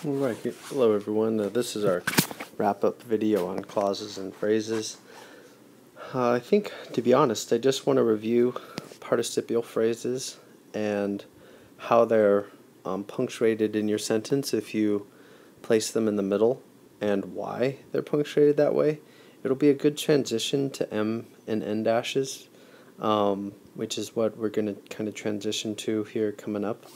Alright, hello everyone. This is our wrap-up video on clauses and phrases. I think, to be honest, I just want to review participial phrases and how they're punctuated in your sentence if you place them in the middle and why they're punctuated that way. It'll be a good transition to M and N dashes, which is what we're going to kind of transition to here coming up.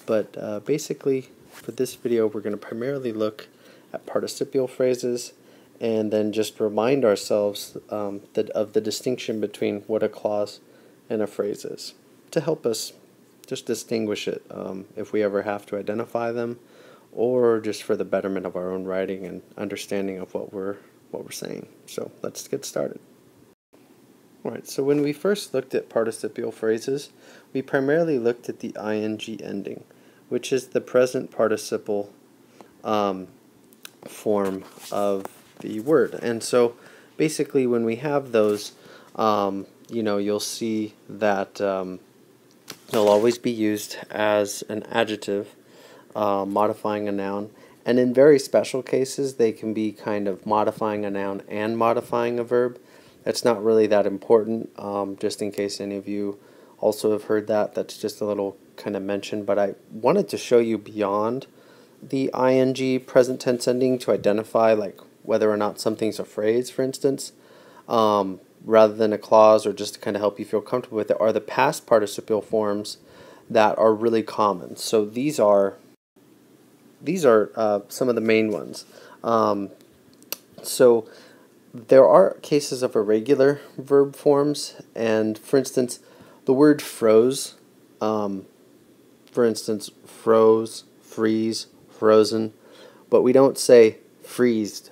But basically, for this video, we're going to primarily look at participial phrases and then just remind ourselves of the distinction between what a clause and a phrase is to help us just distinguish it if we ever have to identify them, or just for the betterment of our own writing and understanding of what we're saying. So let's get started. Alright, so when we first looked at participial phrases, we primarily looked at the ing ending, which is the present participle form of the word. And so basically when we have those, you'll see that they'll always be used as an adjective modifying a noun, and in very special cases they can be kind of modifying a noun and modifying a verb. That's not really that important, just in case any of you also have heard that. That's just a little kind of mention, but I wanted to show you beyond the ing present tense ending to identify like whether or not something's a phrase, for instance, rather than a clause, or just to kind of help you feel comfortable with it, are the past participial forms that are really common. So these are some of the main ones. So there are cases of irregular verb forms, and for instance, the word froze, for instance, froze, freeze, frozen, but we don't say freezed,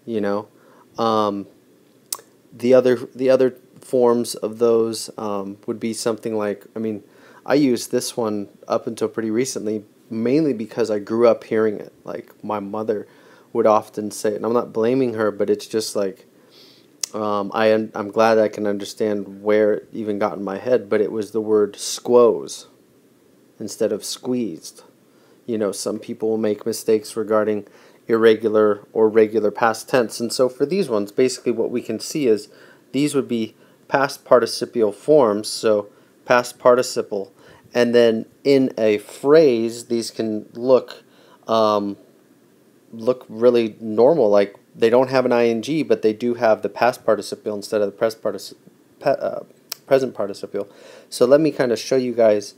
you know. The other forms of those would be something like, I used this one up until pretty recently, mainly because I grew up hearing it. Like my mother would often say it, and I'm not blaming her, but it's just like, I'm glad I can understand where it even got in my head, but it was the word squoze instead of squeezed. You know, some people will make mistakes regarding irregular or regular past tense, and so for these ones, basically what we can see is these would be past participial forms, so past participle, and then in a phrase, these can look really normal, like they don't have an ing, but they do have the past participle instead of the present participle. So let me kind of show you guys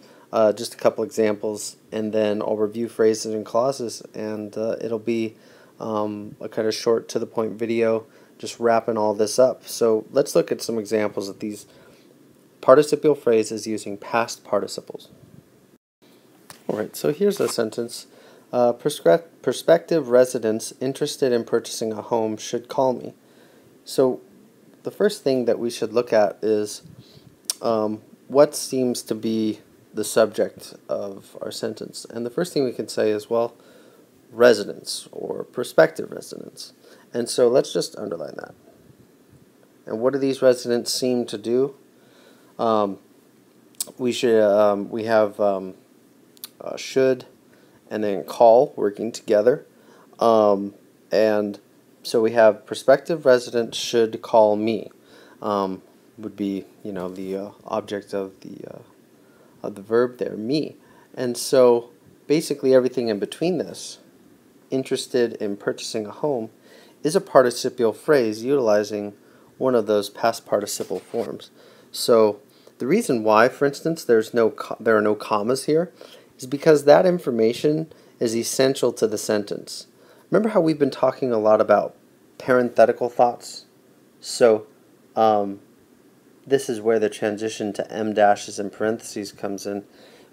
just a couple examples, and then I'll review phrases and clauses, and it'll be a kind of short to the point video, just wrapping all this up. So let's look at some examples of these participial phrases using past participles. Alright, so here's a sentence. Prospective residents interested in purchasing a home should call me. So the first thing that we should look at is what seems to be the subject of our sentence. And the first thing we can say is, well, residents or prospective residents. And so let's just underline that. And what do these residents seem to do? We have should, and then call, working together. And so we have prospective residents should call me, would be, the object of the verb there, me. And so basically everything in between this, interested in purchasing a home, is a participial phrase utilizing one of those past participle forms. So the reason why, for instance, there are no commas here is because that information is essential to the sentence. Remember how we've been talking a lot about parenthetical thoughts? So this is where the transition to M dashes and parentheses comes in.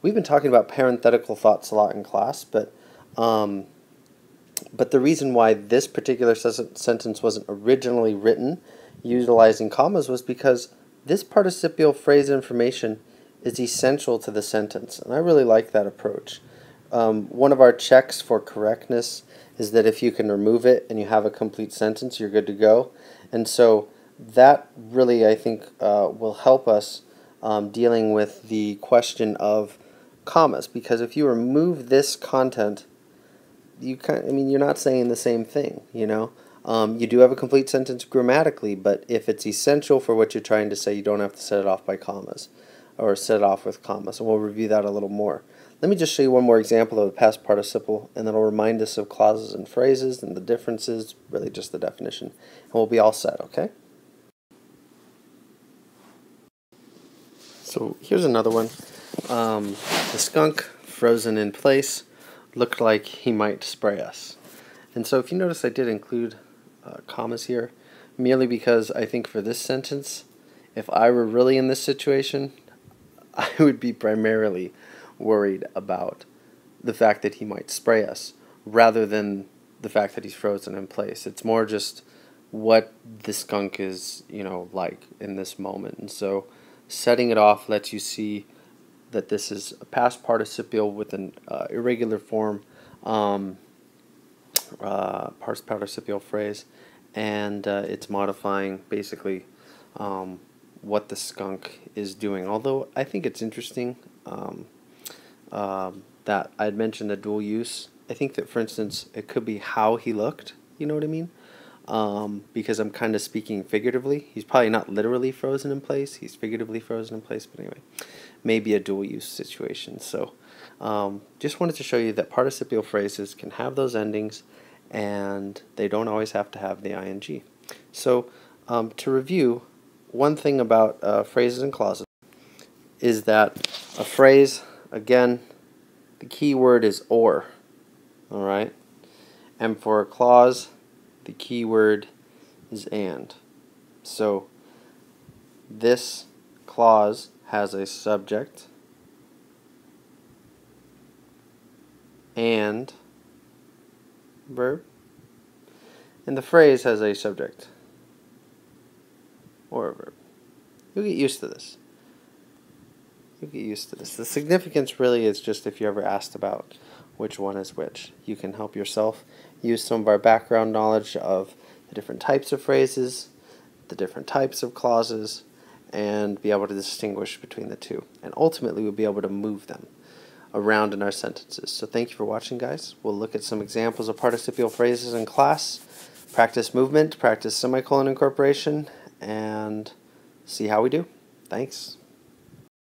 We've been talking about parenthetical thoughts a lot in class, but the reason why this particular sentence wasn't originally written utilizing commas was because this participial phrase information is essential to the sentence, and I really like that approach. One of our checks for correctness is that if you can remove it and you have a complete sentence, you're good to go. And so that really, I think, will help us dealing with the question of commas, because if you remove this content, you're not saying the same thing, you know. You do have a complete sentence grammatically, but if it's essential for what you're trying to say, you don't have to set it off by commas or set it off with commas, and we'll review that a little more. Let me just show you one more example of the past participle, and that'll remind us of clauses and phrases and the differences, really just the definition, and we'll be all set, okay? So here's another one. The skunk, frozen in place, looked like he might spray us. And so if you notice, I did include commas here, merely because I think for this sentence, if I were really in this situation, I would be primarily worried about the fact that he might spray us, rather than the fact that he's frozen in place. It's more just what the skunk is, like in this moment. And so setting it off lets you see that this is a past participial with an irregular form, past participial phrase, and it's modifying basically what the skunk is doing. Although I think it's interesting that I'd mentioned the dual use. I think that, for instance, it could be how he looked, you know what I mean? Because I'm kind of speaking figuratively. He's probably not literally frozen in place, he's figuratively frozen in place, but anyway, maybe a dual use situation. So just wanted to show you that participial phrases can have those endings, and they don't always have to have the ing. So to review, one thing about phrases and clauses is that a phrase, again, the key word is or, all right? And for a clause, the key word is and. So this clause has a subject and verb, and the phrase has a subject or a verb. You'll get used to this. You'll get used to this. The significance really is just if you're ever asked about which one is which. You can help yourself use some of our background knowledge of the different types of phrases, the different types of clauses, and be able to distinguish between the two. And ultimately, we'll be able to move them around in our sentences. So thank you for watching, guys. We'll look at some examples of participial phrases in class, practice movement, practice semicolon incorporation, and see how we do. Thanks.